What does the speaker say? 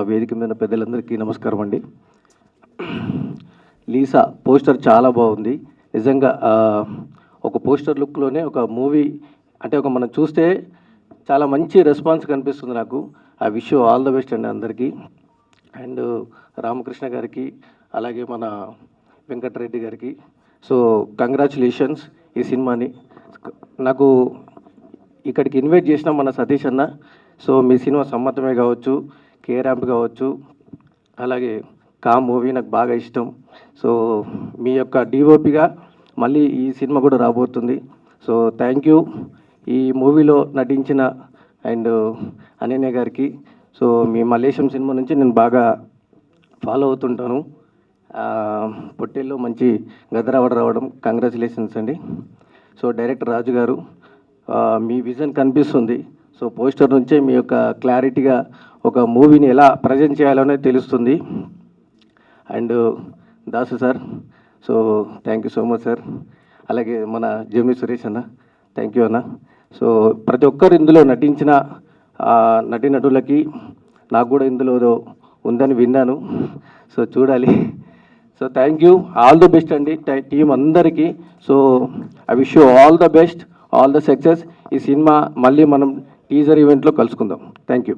వేదిక మీద పెద్దలందరికీ నమస్కారం అండి. లీసా పోస్టర్ చాలా బాగుంది నిజంగా. ఒక పోస్టర్ లుక్లోనే ఒక మూవీ అంటే మనం చూస్తే చాలా మంచి రెస్పాన్స్ కనిపిస్తుంది నాకు. I wish you all the best అండి అందరికీ. అండ్ రామకృష్ణ గారికి అలాగే మన వెంకటరెడ్డి గారికి సో కంగ్రాచులేషన్స్ ఈ సినిమాని. నాకు ఇక్కడికి ఇన్వైట్ చేసిన మన సతీష్ అన్న. సో మీ సినిమా సమ్మతమే కావచ్చు, కే ర్యాంప్ కావచ్చు, అలాగే కా మూవీ నాకు బాగా ఇష్టం. సో మీ యొక్క డిఓపిగా మళ్ళీ ఈ సినిమా కూడా రాబోతుంది. So thank you. ఈ మూవీలో నటించిన అండ్ అనన్య గారికి. సో మీ మలేషియం సినిమా నుంచి నేను బాగా ఫాలో అవుతుంటాను. పొట్టేల్లో మంచి గదరావడ రావడం కంగ్రాచులేషన్స్ అండి. సో డైరెక్టర్ రాజు గారు, మీ విజన్ కనిపిస్తుంది. సో పోస్టర్ నుంచే మీ యొక్క క్లారిటీగా ఒక మూవీని ఎలా ప్రజెంట్ చేయాలనేది తెలుస్తుంది. And Dasu sir, so thank you so much sir. అలాగే మన జెమిని సురేష్ అన్న, థ్యాంక్ యూ అన్న. సో ప్రతి ఒక్కరు ఇందులో నటించిన నటీనటులకి నాకు కూడా ఇందులో ఉందని విన్నాను. సో చూడాలి. So thank you, all the best అండి టీం అందరికీ. So I wish you all the best, all the success. ఈ సినిమా మళ్ళీ మనం టీజర్ ఈవెంట్లో కలుసుకుందాం. Thank you.